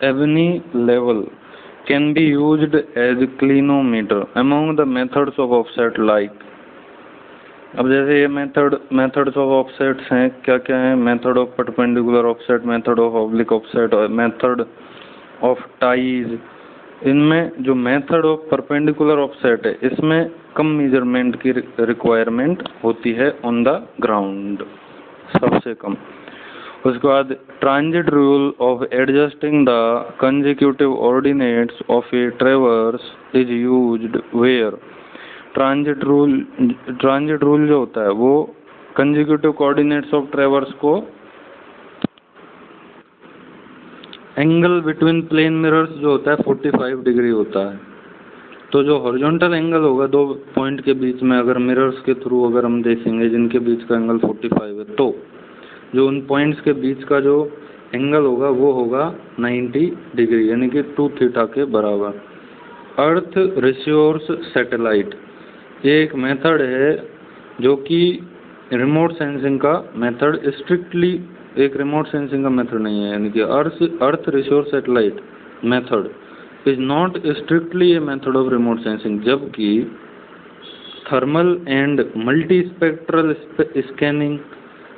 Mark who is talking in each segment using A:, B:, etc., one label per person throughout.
A: ebony level can be used as clinometer among the methods of offset like। अब जैसे ये methods of offsets हैं, क्या क्या है? Method of perpendicular offset, method of oblique offset और मेथड ऑफ टाइज। इनमें जो मेथड ऑफ परपेंडिकुलर ऑफसेट है इसमें कम मेजरमेंट की रिक्वायरमेंट होती है ऑन द ग्राउंड, सबसे कम। उसके बाद transit rule of adjusting the consecutive ordinates of a traverse is used where. Transit rule जो होता है वो कंसेक्यूटिव कोऑर्डिनेट्स ऑफ ट्रेवर्स को एंगल बिटवीन प्लेन मिरर्स जो होता है 45 डिग्री होता है। तो जो हॉरिजॉन्टल एंगल होगा दो पॉइंट के बीच में, अगर मिरर्स के थ्रू अगर हम देखेंगे जिनके बीच का एंगल 45 है, तो जो उन पॉइंट्स के बीच का जो एंगल होगा वो होगा 90 डिग्री, यानी कि 2 थीटा के बराबर। अर्थ रिसोर्स सैटेलाइट ये एक मेथड है जो कि रिमोट सेंसिंग का मेथड, स्ट्रिक्टली एक रिमोट सेंसिंग का मेथड नहीं है, यानी कि earth resource satellite method is not strictly a method of remote sensing. जबकि thermal and multispectral scanning,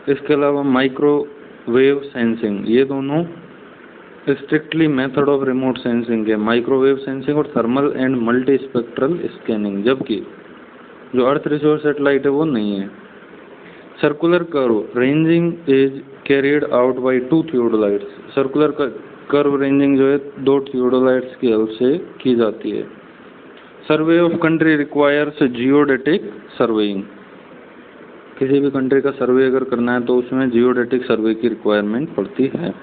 A: इसके अलावा माइक्रोवेव सेंसिंग, ये दोनों strictly method of remote sensing है, माइक्रोवेव सेंसिंग और thermal and multispectral scanning. जबकि जो earth resource satellite है वो नहीं है। Circular curve ranging is carried out by 2 theodolites. Circular curve ranging जो है 2 थियोडोलाइट्स की हेल्प से की जाती है। Survey of country requires geodetic surveying. किसी भी कंट्री का सर्वे अगर करना है तो उसमें जियोडेटिक सर्वे की रिक्वायरमेंट पड़ती है।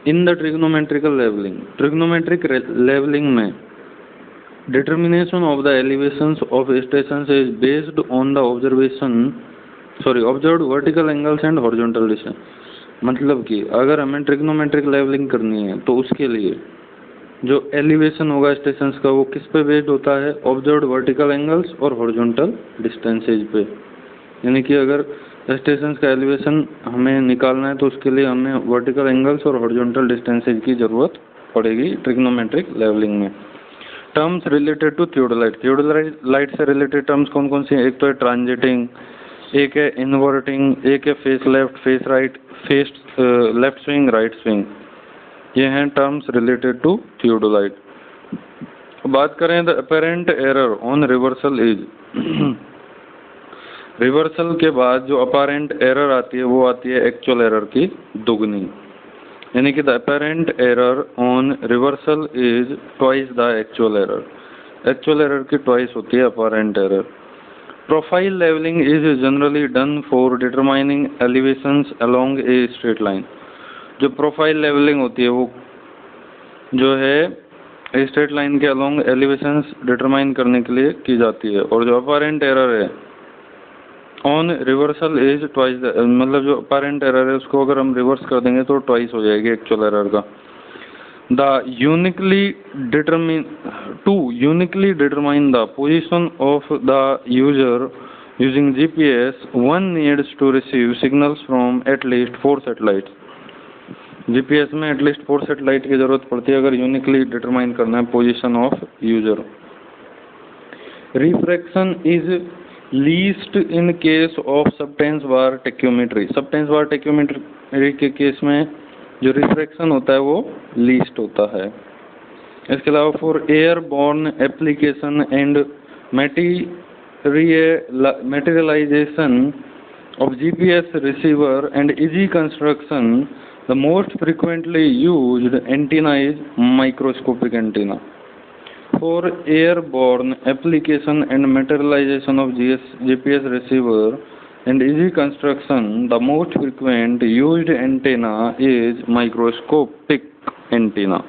A: In the trigonometrical levelling, trigonometric levelling में determination of the elevations of stations is based on the observed vertical angles and horizontal distance। मतलब कि अगर हमें ट्रिग्नोमेट्रिक लेवलिंग करनी है तो उसके लिए जो एलिवेशन होगा स्टेशंस का वो किस पे बेस्ड होता है? ऑब्जर्व्ड वर्टिकल एंगल्स और हॉरिजॉन्टल डिस्टेंसेज पे। यानी कि अगर स्टेशंस का एलिवेशन हमें निकालना है तो उसके लिए हमें वर्टिकल एंगल्स और हॉरिजॉन्टल डिस्टेंसेज की जरूरत पड़ेगी ट्रिग्नोमेट्रिक लेवलिंग में। Terms related to theodolite, theodolite से रिलेटेड टर्म्स कौन कौन सी हैं? एक तो है ट्रांजिटिंग, एक है इन्वर्टिंग, एक है face left, face right, face left swing, right swing. ये हैं टर्म्स रिलेटेड टू थियोडोलाइट। बात करें the apparent error on reversal is, reversal के बाद जो अपरेंट एरर आती है वो आती है एक्चुअल एरर की दुगनी, यानी कि the apparent error on reversal is twice the actual error. Actual error की ट्वाइस होती है apparent error. Profile levelling is generally done for determining elevations along a straight line. जो प्रोफाइल लेवलिंग होती है वो जो है स्ट्रेट लाइन के अलोंग एलिवेशंस डिटरमाइन करने के लिए की जाती है। और जो अपरेंट एरर है ऑन रिवर्सल इज ट्वाइस, मतलब जो अपरेंट एरर है उसको अगर हम रिवर्स कर देंगे तो ट्वाइस हो जाएगी एक्चुअल एरर का। The uniquely determine the position of the user using GPS, one needs to receive signals from at least 4 satellites. GPS में एटलीस्ट 4 सैटेलाइट की जरूरत पड़ती है अगर यूनिकली डिटरमाइन करना है position of user. Refraction is least in case of subtense bar tacheometry. Subtense bar tacheometry के case में जो रिफ्रैक्शन होता है वो लीस्ट होता है। इसके अलावा for airborne application and materialization of GPS receiver and easy construction, the most frequently used antenna is microscopic antenna. For airborne application and materialization of GPS receiver and easy construction, the most frequent used antenna is microscopic antenna.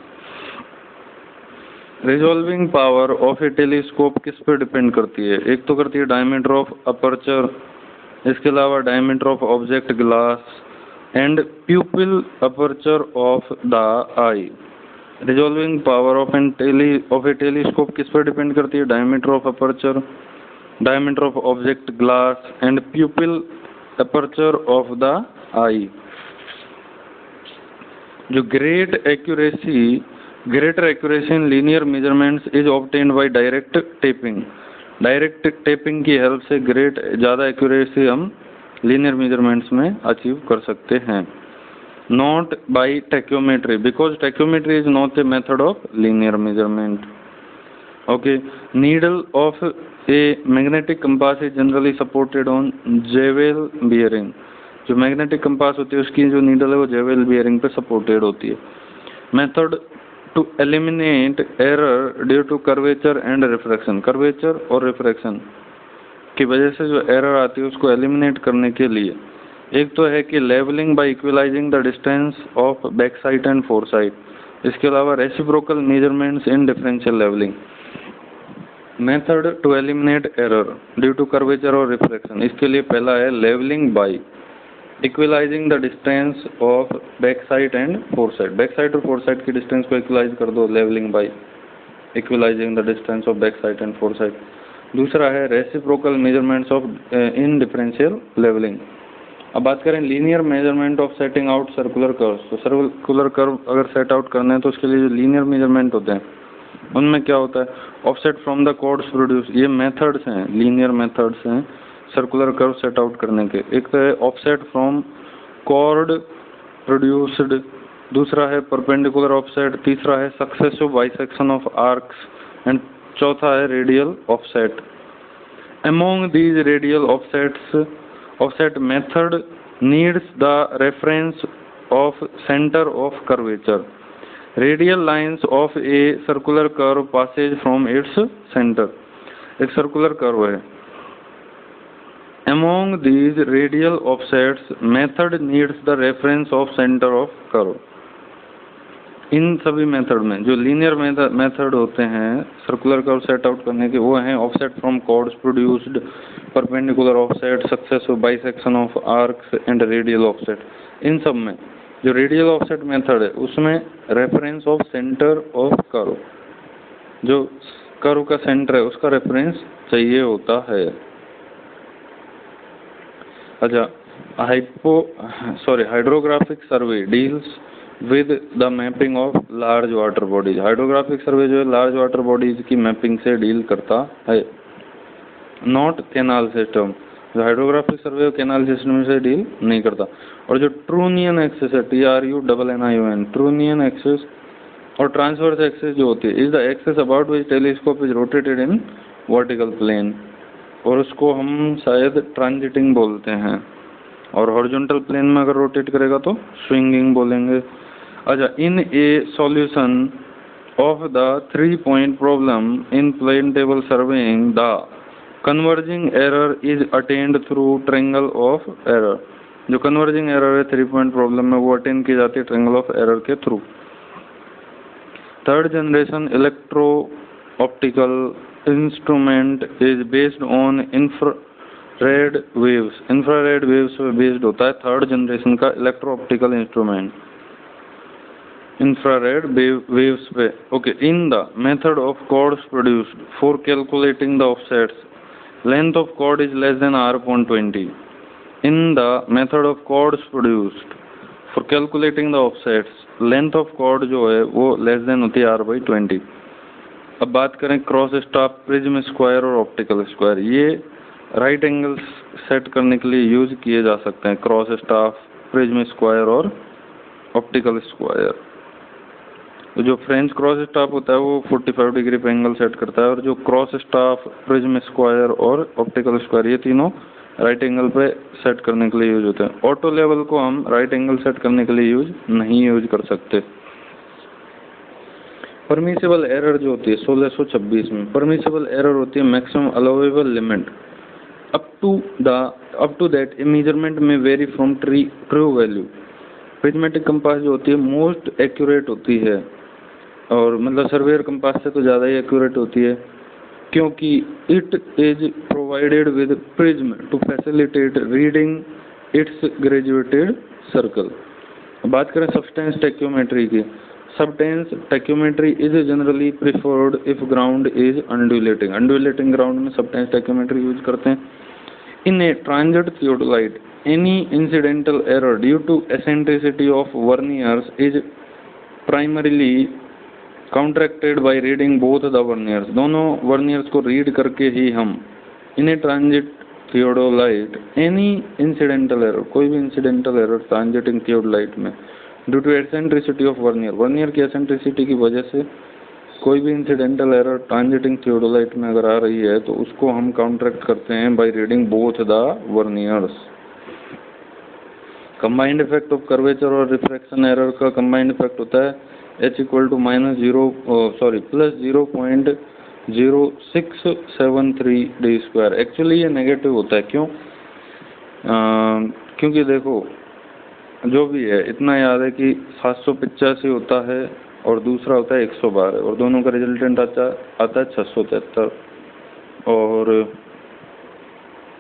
A: Resolving power of a telescope किस पर depend करती है? एक तो करती है diameter of aperture, इसके अलावा diameter of object glass and pupil aperture of the eye. Resolving power of a telescope किस पर डिपेंड करती है? Diameter of aperture, diameter of object glass and pupil aperture of the eye. जो greater accuracy in linear measurements is obtained by direct tapping. Direct tapping की help से ज़्यादा accuracy हम linear measurements में अचीव कर सकते हैं. Not by tacheometry, because tacheometry is not a method of linear measurement. Okay. Needle of a magnetic compass is generally supported on jewel bearing. जो magnetic compass होती है उसकी जो नीडल है वो जेवेल बियरिंग पे सपोर्टेड होती है. Method to eliminate error due to curvature and refraction. Curvature और रिफ्रैक्शन की वजह से जो एरर आती है उसको एलिमिनेट करने के लिए एक तो है कि levelling by equalising the distance of back side and fore side. इसके अलावा reciprocal measurements in differential levelling. Method to eliminate error due to curvature और रिफ्रैक्शन, इसके लिए पहला है levelling by equalising the distance of back side and fore side. Back side और fore side की distance को इक्वलाइज कर दो, levelling by equalising the distance of back side and fore side. दूसरा है reciprocal measurements of in differential levelling. अब बात करें linear measurement of setting out circular curve. तो सर्कुलर कर्व अगर सेट आउट करना है तो उसके लिए जो लीनियर मेजरमेंट होते हैं उनमें क्या होता है, offset from the chords produce. ये मेथड्स हैं, लीनियर मेथड्स हैं सर्कुलर कर्व सेट आउट करने के. एक तो है ऑफसेट फ्रॉम कॉर्ड प्रोड्यूस्ड, दूसरा है परपेंडिकुलर ऑफसेट, तीसरा है successive bisection of arcs and चौथा है radial offset. Among these radial offsets offset method needs the reference of center of curvature. Radial lines of a circular curve passes from its center. एक circular curve है. Among these radial offsets, method needs the reference of center of curve. इन सभी method में जो linear method होते हैं circular curve set out करने के वो हैं offset from chords produced, perpendicular offset, successive bisection of arcs and radial offset. इन सब में जो रेडियल ऑफसेट मेथड है उसमें reference of centre of curve, जो कर्व का सेंटर है उसका रेफरेंस चाहिए होता है. अच्छा, hydrographic survey deals with the mapping of large water bodies. Hydrographic survey जो है लार्ज वाटर बॉडीज की मैपिंग से डील करता है, नॉट कैनाल सिस्टम. जो हाइड्रोग्राफिक सर्वे कैनाल सिस्टम से डील नहीं करता. और जो ट्रूनियन एक्सिस है, TRUNNION, ट्रूनियन एक्सिस और ट्रांसवर्स एक्सिस जो होती है is the axis about which telescope is rotated in vertical plane, और उसको हम शायद ट्रांजिटिंग बोलते हैं. और हॉरिजॉन्टल प्लेन में अगर रोटेट करेगा तो स्विंगिंग बोलेंगे. अच्छा, in a solution of the 3 point problem in plane table surveying the converging error is attend through triangle of error. जो कन्वर्जिंग एरर है 3 point प्रॉब्लम में वो अटेन की जाती है ट्रायंगल ऑफ एरर के through. Third generation electro optical instrument is based on infrared waves. Infrared waves पे based होता है थर्ड जनरेशन का electro optical instrument, infrared waves पे. Okay. In the method of chords produced for calculating the offsets, length of chord is less than r/20. In the method of chords produced for calculating the offsets, length of chord जो है वो less than होती है r/20. अब बात करें cross staff, prism square और optical square. ये राइट एंगल सेट करने के लिए यूज किए जा सकते हैं, क्रॉस स्टाफ, प्रिज्म स्क्वायर और ऑप्टिकल स्क्वायर. तो जो फ्रेंच क्रॉस स्टाफ होता है वो 45 डिग्री पे एंगल सेट करता है, और जो क्रॉस स्टाफ, प्रिज्म स्क्वायर और ऑप्टिकल स्क्वायर ये तीनों राइट एंगल पे सेट करने के लिए यूज होते हैं. ऑटो लेवल को हम राइट एंगल सेट करने के लिए नहीं यूज कर सकते. परमिसिबल एरर जो होती है 1626 में परमिसिबल एरर होती है maximum allowable limit. Up to that a measurement में vary from true value. Prismatic compass जो होती है मोस्ट एक्यूरेट होती है, और मतलब सर्वेयर कंपास से तो ज़्यादा ही एक्यूरेट होती है, क्योंकि it is provided with prism to facilitate reading its graduated circle. बात करें सब्सटेंस टैक्योमेट्री की. Subtense tacheometry is generally preferred if ground is undulating. Undulating ground में सब्सटेंस टैक्योमेट्री यूज करते हैं. In a transit theodolite, any incidental error due to eccentricity of verniers is primarily counteracted by reading both the verniers। दोनों verniers को read करके ही हम in a transit theodolite any incidental error, कोई भी incidental error transiting theodolite में due to eccentricity of vernier, vernier की eccentricity की वजह से कोई भी incidental error transiting theodolite में अगर आ रही है तो उसको हम counteract करते हैं by reading both the verniers। combined effect of curvature और refraction error का combined effect होता है h equal to plus 0.0673 d square. Actually ये नेगेटिव होता है, क्यों? क्योंकि देखो जो भी है इतना याद है कि 785 होता है और दूसरा होता है 112 और दोनों का रिजल्टेंट आता है 673 और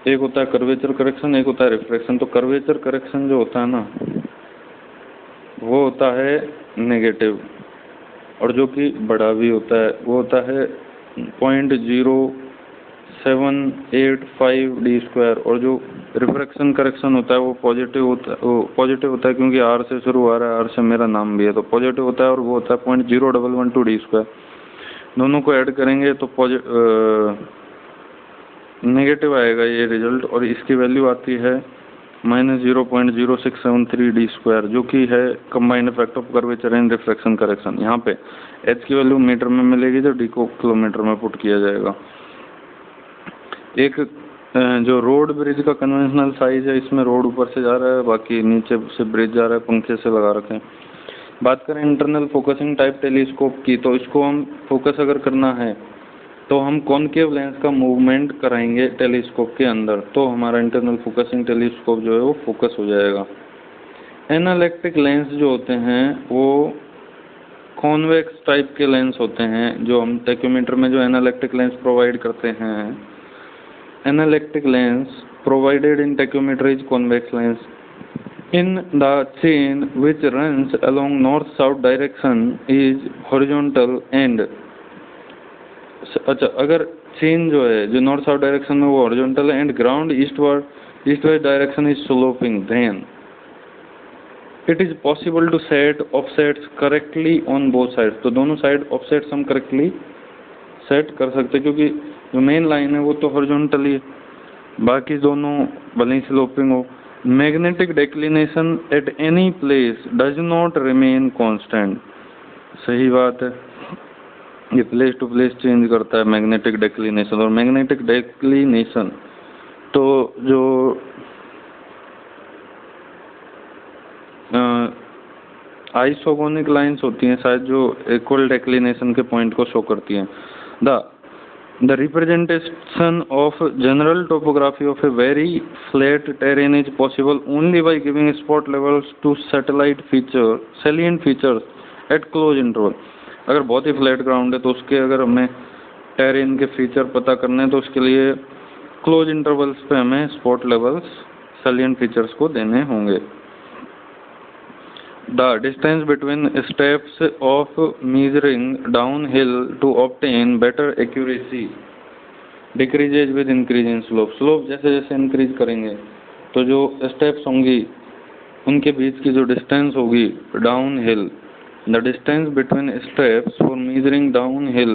A: एक होता है कर्वेचर करेक्शन, एक होता है रिफ्रैक्शन। तो कर्वेचर करेक्शन जो होता है ना वो होता है नेगेटिव और जो कि बड़ा भी होता है वो होता है 0.0785 डी स्क्वायर और जो रिफ्रैक्शन करेक्शन होता है वो पॉजिटिव होता है क्योंकि आर से शुरू आ रहा है, आर से मेरा नाम भी है तो पॉजिटिव होता है और वो होता है 0.0112 डी स्क्वायर। दोनों को ऐड करेंगे तो नेगेटिव आएगा ये रिजल्ट और इसकी वैल्यू आती है -0.0673 डी स्क्वायर जो कि है combined effect of curvature and refraction correction. यहाँ पे एच की वैल्यू मीटर में मिलेगी तो डी को किलोमीटर में पुट किया जाएगा। एक जो रोड ब्रिज का कन्वेंशनल साइज है इसमें रोड ऊपर से जा रहा है, बाकी नीचे से ब्रिज जा रहा है, पंखे से लगा रखे हैं। बात करें इंटरनल फोकसिंग टाइप टेलीस्कोप की तो इसको हम फोकस अगर करना है तो हम कॉनकेव लेंस का मूवमेंट कराएंगे टेलीस्कोप के अंदर तो हमारा इंटरनल फोकसिंग टेलीस्कोप जो है वो फोकस हो जाएगा। एनालिटिक लेंस जो होते हैं वो कॉन्वेक्स टाइप के लेंस होते हैं जो हम टेक्योमीटर में जो एनालिटिक लेंस प्रोवाइड करते हैं। Analytic lens provided in tacheometer is convex lens in the chain which runs along north south direction is horizontal and अच्छा अगर चेन जो है जो नॉर्थ साउथ डायरेक्शन में वो हॉरिजॉन्टल है and ground east west direction is sloping then it is possible to set offsets correctly on both sides. तो दोनों साइड ऑफसेट्स हम करेक्टली सेट कर सकते हैं क्योंकि जो मेन लाइन है वो तो हॉरिजॉन्टल ही है, बाकी दोनों भले ही स्लोपिंग हो। Magnetic declination at any place does not remain constant. सही बात है, ये प्लेस टू प्लेस चेंज करता है मैग्नेटिक डेक्लिनेशन। और मैग्नेटिक डेक्लिनेशन तो जो आइसोगोनिक लाइंस होती हैं शायद जो इक्वल डेक्लिनेशन के पॉइंट को शो करती हैं। The representation of general topography of a very flat terrain is possible only by giving spot levels to salient features at close interval। अगर बहुत ही फ्लैट ग्राउंड है तो उसके अगर हमें टेरेन के फीचर पता करने हैं तो उसके लिए क्लोज इंटरवल्स पे हमें स्पॉट लेवल्स सैलिएंट फीचर्स को देने होंगे। The distance between steps of measuring downhill to obtain better accuracy decreases with increase in slope। Slope जैसे जैसे इंक्रीज करेंगे तो जो स्टेप्स होंगी उनके बीच की जो डिस्टेंस होगी downhill, the distance between steps for measuring downhill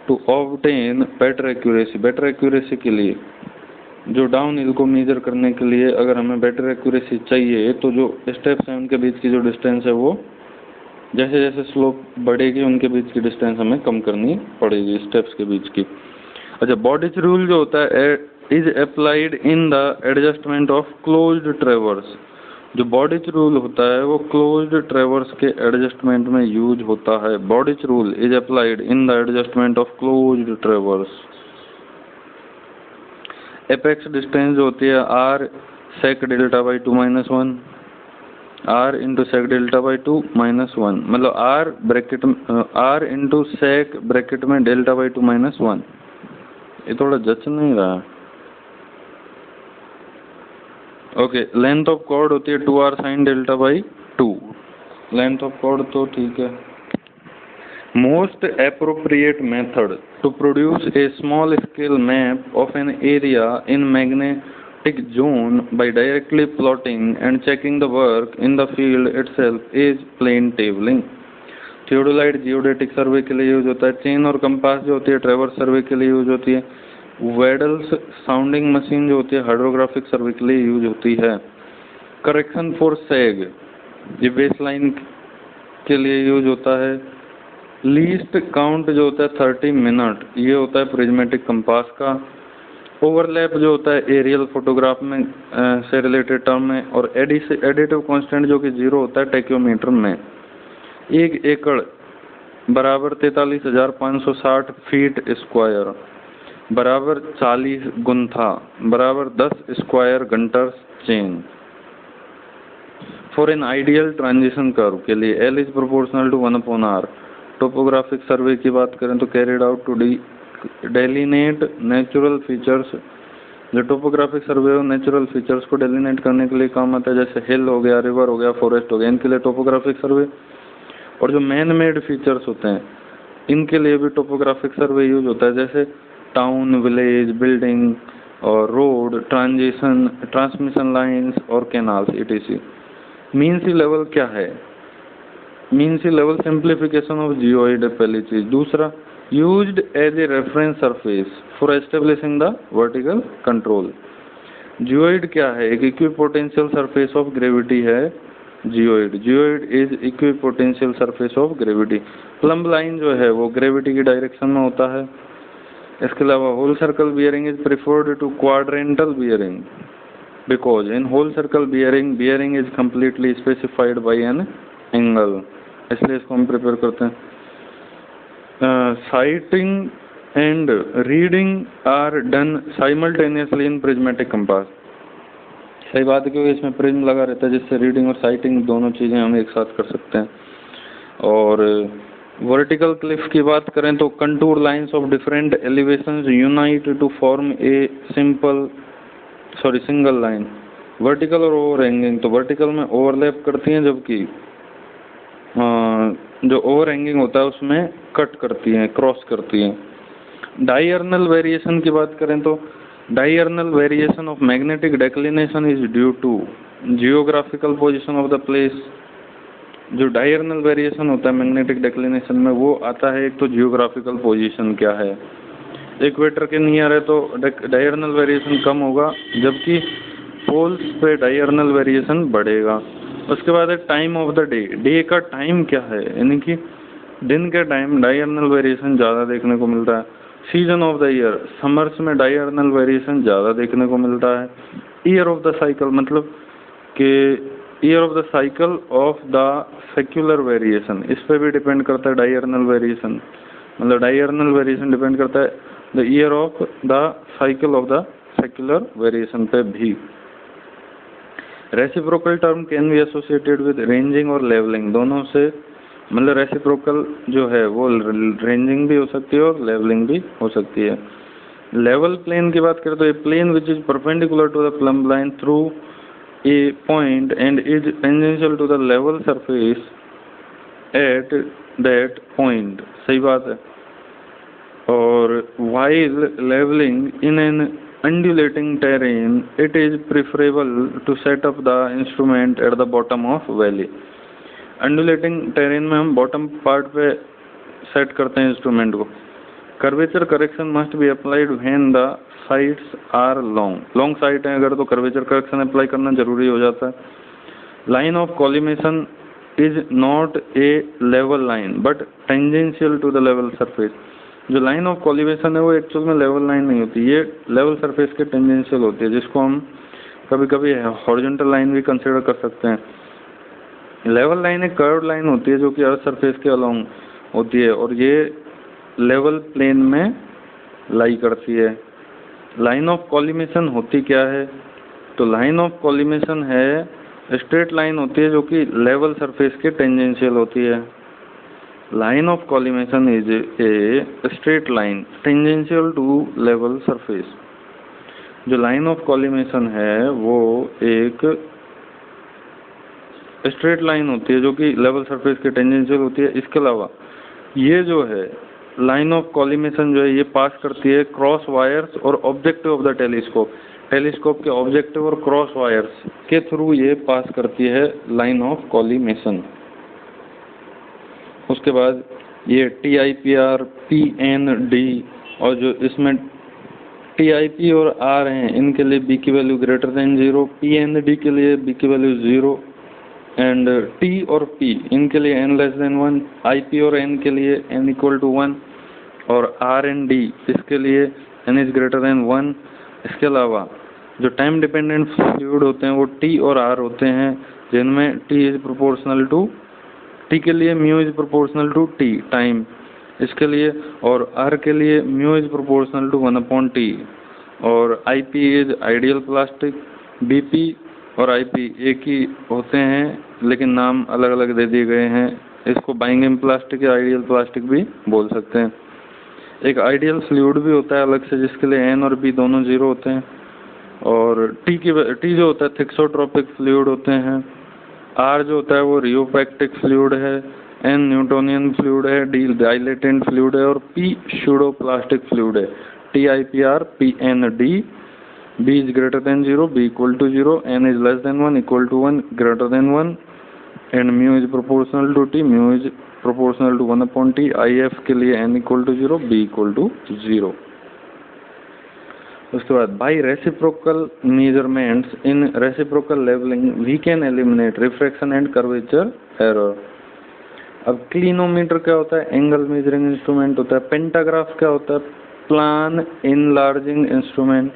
A: to obtain better accuracy के लिए जो डाउन हिल को मेजर करने के लिए अगर हमें बेटर एक्यूरेसी चाहिए तो जो स्टेप्स हैं उनके बीच की जो डिस्टेंस है वो जैसे जैसे स्लोप बढ़ेगी उनके बीच की डिस्टेंस हमें कम करनी पड़ेगी स्टेप्स के बीच की। अच्छा, बॉडिच रूल जो होता है is applied in the adjustment of closed ट्रेवर्स। जो बॉडिच रूल होता है वो क्लोज्ड ट्रेवर्स के एडजस्टमेंट में यूज होता है। Bowditch rule is applied in the adjustment of closed traverse. Apex distance जो होती है R sec delta by 2 - 1 R into sec delta by 2 - 1 मतलब आर इंटू सेक ब्रैकेट में डेल्टा बाई 2 - 1। ये थोड़ा जच नहीं रहा। ओके, लेंथ ऑफ कॉर्ड होती है 2r sine delta by 2। Length of chord तो ठीक है। Most appropriate method to produce a small scale map of an area in static zone by directly plotting and checking the work in the field itself is plane tabling. Theodolite geodetic survey के लिए use होता है। Chain और compass जो होती है ट्रेवर्स सर्वे के लिए यूज होती है। वेडल्स साउंडिंग मशीन जो होती है हाइड्रोग्राफिक सर्वे के लिए यूज होती है। करेक्शन फॉर सैग ये बेस लाइन के लिए यूज होता है। लीस्ट काउंट जो होता है 30 मिनट ये होता है प्रिज्मेटिक कंपास का। ओवरलैप जो होता है एरियल फोटोग्राफ में से रिलेटेड टर्म में। और एडिटिव कांस्टेंट जो कि 0 होता है टैक्योमीटर में। 1 एकड़ बराबर 43,560 फीट स्क्वायर बराबर 40 गुंथा बराबर 10 square Gunter's chain. For an ideal transition curve के लिए L is proportional to 1/r। Topographic survey की बात करें तो carried out to delineate natural features. जो टोपोग्राफिक सर्वे हो नेचुरल फीचर्स को डेलिनेट करने के लिए काम आता है, जैसे हिल हो गया, रिवर हो गया, फॉरेस्ट हो गया, इनके लिए टोपोग्राफिक सर्वे। और जो मैन मेड फीचर्स होते हैं इनके लिए भी टोपोग्राफिक सर्वे यूज होता है, जैसे टाउन, विलेज, बिल्डिंग और रोड, ट्रांसमिशन लाइंस और canals etc। Mean sea level क्या है? Mean sea level simplification of geoid पहली चीज। दूसरा, used as a reference surface for establishing the vertical control. Geoid क्या है? एक इक्विपोटेंशियल सरफेस ऑफ ग्रेविटी है geoid. Geoid is equipotential surface of gravity. Plumb line जो है वो ग्रेविटी की डायरेक्शन में होता है। इसके अलावा whole circle bearing is preferred to quadrantal bearing because in whole circle bearing is completely specified by an angle, इसलिए इसको हम प्रिपेयर करते हैं। Sighting and reading are done simultaneously in prismatic compass. सही बात है, क्योंकि इसमें प्रिज्म लगा रहता है जिससे रीडिंग और साइटिंग दोनों चीज़ें हम एक साथ कर सकते हैं। और वर्टिकल क्लिफ की बात करें तो contour lines of different elevations unite to form a single line. Vertical और ओवर हैंगिंग, तो वर्टिकल में ओवरलैप करती हैं जबकि जो ओवर हैंगिंग होता है उसमें कट करती हैं, क्रॉस करती हैं। डायर्नल वेरिएशन की बात करें तो diurnal variation of magnetic declination is due to geographical position of the place. जो डायर्नल वेरिएशन होता है मैग्नेटिक डेक्लिनेशन में वो आता है, एक तो जियोग्राफिकल पोजीशन क्या है, इक्वेटर के नियर है तो डायर्नल वेरिएशन कम होगा, जबकि पोल्स पे डायर्नल वेरिएशन बढ़ेगा। उसके बाद है time of the day. Day का टाइम क्या है, यानी कि दिन के टाइम डायर्नल वेरिएशन ज़्यादा देखने को मिलता है। Season of the year, summers में डायर्नल वेरिएशन ज़्यादा देखने को मिलता है। ईयर ऑफ द साइकिल, मतलब कि year of the cycle of the secular variation, इस पे भी डिपेंड करता है डायर्नल वेरिएशन। मतलब डायर्नल वेरिएशन डिपेंड करता है the year of the cycle of the secular variation पे भी। Reciprocal term can be associated with ranging और लेवलिंग, दोनों से मतलब रेसिप्रोकल जो है वो रेंजिंग भी हो सकती है और लेवलिंग भी हो सकती है। लेवल प्लेन की बात करें तो a plane which is perpendicular to the plumb line through a point and is tangential to the level surface at that point. सही बात है। और while leveling in an undulating terrain, it is preferable to set up the instrument at the bottom of valley. Undulating terrain में हम bottom part पे set करते हैं instrument को। Curvature correction must be applied when the sides are long. Long side है अगर तो curvature correction apply करना जरूरी हो जाता है। Line of collimation is not a level line but tangential to the level surface. जो लाइन ऑफ कॉलिमेशन है वो एक्चुअल में लेवल लाइन नहीं होती, ये लेवल सरफेस के टेंजेंशियल होती है, जिसको हम कभी कभी हॉरिजॉन्टल लाइन भी कंसिडर कर सकते हैं। लेवल लाइन एक कर्व लाइन होती है जो कि अर्थ सरफेस के अलोंग होती है और ये लेवल प्लेन में लाई करती है। लाइन ऑफ कॉलिमेशन होती क्या है, तो लाइन ऑफ कॉलिमेशन है स्ट्रेट लाइन होती है जो कि लेवल सरफेस के टेंजेंशियल होती है। Line of collimation is a straight line tangential to level surface. जो लाइन ऑफ कॉलिमेशन है वो एक स्ट्रेट लाइन होती है जो कि लेवल सरफेस के टेंजेंशियल होती है। इसके अलावा ये जो है लाइन ऑफ कॉलिमेशन जो है ये पास करती है क्रॉस वायर्स और objective of the telescope. Telescope के ऑब्जेक्टिव और क्रॉस वायर्स के थ्रू ये पास करती है लाइन ऑफ कॉलीमेशन। उसके बाद ये TIPR, PND और जो इसमें TIP और R हैं इनके लिए B की वैल्यू ग्रेटर देन 0, PND के लिए B की वैल्यू 0 एंड T और P इनके लिए n लेस देन 1, IP और N के लिए n इक्वल टू 1 और R and D इसके लिए n इज ग्रेटर देन 1। इसके अलावा जो टाइम डिपेंडेंट फ्लूइड होते हैं वो T और R होते हैं, जिनमें T is proportional to T के लिए mu is proportional to T time इसके लिए, और R के लिए mu is proportional to 1/T, और IP is ideal plastic. BP और IP एक ही होते हैं लेकिन नाम अलग अलग दे दिए गए हैं। इसको बाइंगिंग प्लास्टिक या आइडियल प्लास्टिक भी बोल सकते हैं। एक आइडियल फ्लूइड भी होता है अलग से जिसके लिए N और B दोनों 0 होते हैं, और T जो होता है थिक्सोट्रोपिक फ्लूइड होते हैं। R जो होता है वो रियोपैक्टिक फ्लूइड है, N न्यूटोनियन फ्लूइड है, D डाइलेटेंट फ्लूइड है और P स्यूडोप्लास्टिक फ्लूइड है। TIPR, PND, B is greater than 0, B equal to 0, N is less than 1, equal to 1, greater than 1 and mu is proportional to T, mu is proportional to 1/T। IF के लिए N equal to 0, B equal to 0। उसके बाद by reciprocal measurements in reciprocal leveling we can eliminate refraction and curvature error। अब clinometer क्या होता है? Angle measuring instrument होता है। पेंटाग्राफ क्या होता है? Plan enlarging instrument.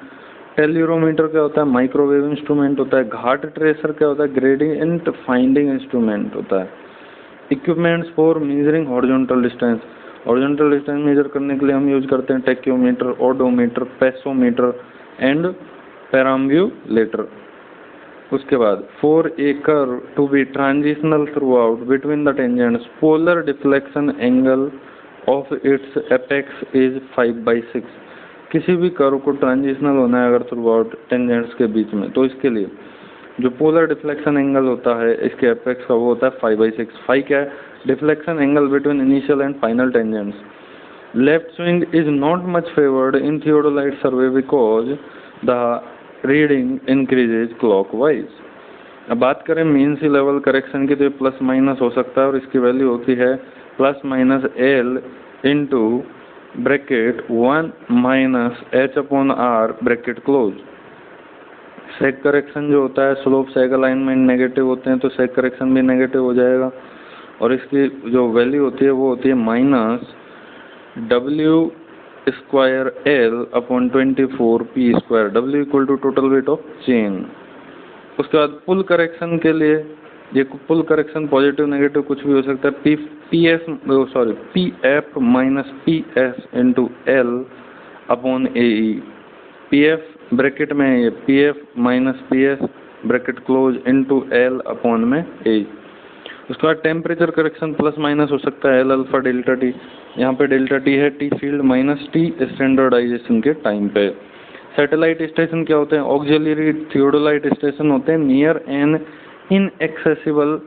A: टेल्यूरोमीटर क्या होता है? माइक्रोवेव इंस्ट्रूमेंट होता है। घाट ट्रेसर क्या होता है? ग्रेडियंट फाइंडिंग इंस्ट्रूमेंट होता है। Equipments for measuring horizontal distance, horizontal distance measure करने के लिए हम यूज करते हैं tacheometer, odometer, passometer and perambulator. उसके बाद for a curve to be transitional throughout between the tangents polar deflection angle of its apex is 5/6। किसी भी कर्व को ट्रांजिशनल होना है अगर थ्रू आउट टेंजेंट्स के बीच में, तो इसके लिए जो पोलर डिफ्लेक्शन एंगल होता है इसके एपेक्स का वो होता है 5/6। 5 क्या है? Deflection angle between initial and final tangents. Left swing is not much favoured in theodolite survey because the reading increases clockwise. अब बात करें मीन सी लेवल करेक्शन की तो ये प्लस माइनस हो सकता है और इसकी वैल्यू होती है +-L into bracket 1 - H/R bracket close. Sec correction जो होता है, स्लोप सेक अलाइनमेंट नेगेटिव होते हैं तो सेक करेक्शन भी नेगेटिव हो जाएगा, और इसकी जो वैल्यू होती है वो होती है -W²L/24P²। W equal to total weight of chain. उसके बाद पुल करेक्शन के लिए ये पुल करेक्शन पॉजिटिव नेगेटिव कुछ भी हो सकता है। PF - PS into L/AE। PF bracket में ये PF - PS bracket close into L/AE। उसके बाद टेम्परेचर करेक्शन प्लस माइनस हो सकता है L अल्फा डेल्टा T। यहाँ पे डेल्टा T है, T फील्ड -T स्टैंडर्डाइजेशन के टाइम पे। सैटेलाइट स्टेशन क्या होते हैं? ऑक्सिलरी थियोडोलाइट स्टेशन होते हैं near an inaccessible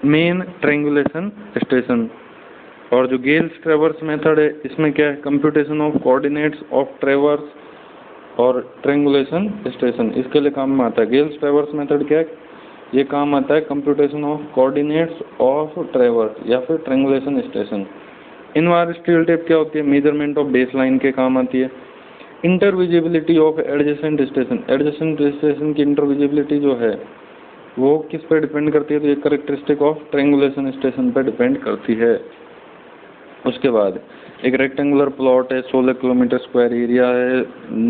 A: main triangulation station. और जो गेल्स ट्रेवर्स मेथड है इसमें क्या है? Computation of coordinates of traverse और ट्रायंगुलेशन स्टेशन इसके लिए काम में आता है। गेल्स ट्रेवर्स मेथड क्या है? ये काम आता है कंप्यूटेशन ऑफ कोऑर्डिनेट्स ऑफ ट्रेवर्स या फिर triangulation station. Invar steel tape क्या होती है? मेजरमेंट ऑफ बेस लाइन के काम आती है। Intervisibility of adjacent station, adjacent station की इंटरविजिबिलिटी जो है वो किस पे डिपेंड करती है? तो ये कैरेक्टरिस्टिक ऑफ ट्रायंगुलेशन स्टेशन पे डिपेंड करती है। उसके बाद एक रेक्टेंगुलर प्लॉट है, 16 किलोमीटर स्क्वायर एरिया है,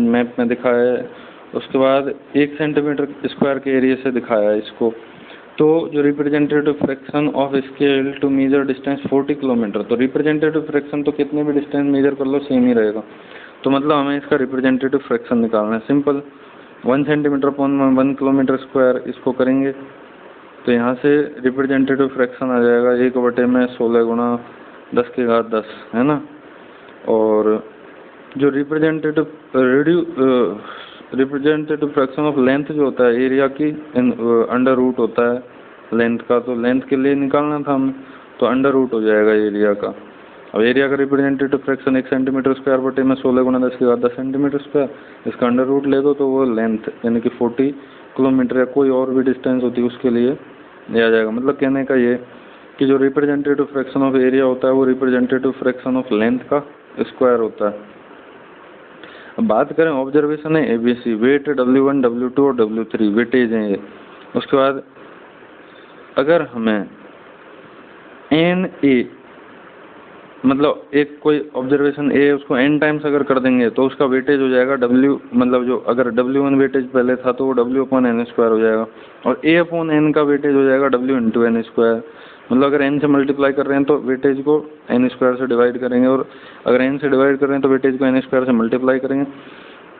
A: मैप में दिखाया है। उसके बाद 1 सेंटीमीटर स्क्वायर के एरिया से दिखाया है इसको। तो जो representative fraction of scale to measure distance 40 kilometre, तो रिप्रेजेंटेटिव फ्रैक्शन तो कितने भी डिस्टेंस मेजर कर लो सेम ही रहेगा। तो मतलब हमें इसका रिप्रेजेंटेटिव फ्रैक्शन निकालना है। Simple 1 centimetre upon 1 kilometre square इसको करेंगे तो यहाँ से रिप्रेजेंटेटिव फ्रैक्शन आ जाएगा 1/16 गुणा 10 की घात 10, है ना। और जो रिप्रेजेंटेटिव फ्रैक्शन ऑफ लेंथ जो होता है एरिया की अंडर रूट होता है लेंथ का, तो लेंथ के लिए निकालना था हमें तो अंडर रूट हो जाएगा एरिया का। अब एरिया का रिप्रेजेंटेटिव फ्रैक्शन 1 सेंटीमीटर स्क्वायर बटे में 16 गुना 10 की घात 10 सेंटीमीटर स्क्वायर, इसका अंडर रूट ले दो तो वो लेंथ यानी कि 40 किलोमीटर या कोई और भी डिस्टेंस होती है उसके लिए दिया जाएगा। मतलब कहने का ये कि जो रिप्रेजेंटेटिव फ्रैक्शन ऑफ एरिया होता है वो रिप्रेजेंटेटिव फ्रैक्शन ऑफ लेंथ का स्क्वायर होता है। अब बात करें ऑब्जर्वेशन है ABC, वेट W1 W2 और W3 वेटेज हैं ये। उसके बाद अगर हमें NA मतलब एक कोई ऑब्जर्वेशन A उसको n टाइम्स अगर कर देंगे तो उसका वेटेज हो जाएगा W, मतलब जो अगर W1 वेटेज पहले था तो वो W/n² हो जाएगा और A/n का वेटेज हो जाएगा W×n²। मतलब अगर n से मल्टीप्लाई कर रहे हैं तो वेटेज को n² से डिवाइड करेंगे और अगर n से डिवाइड कर रहे हैं तो वेटेज को n² से मल्टीप्लाई करेंगे।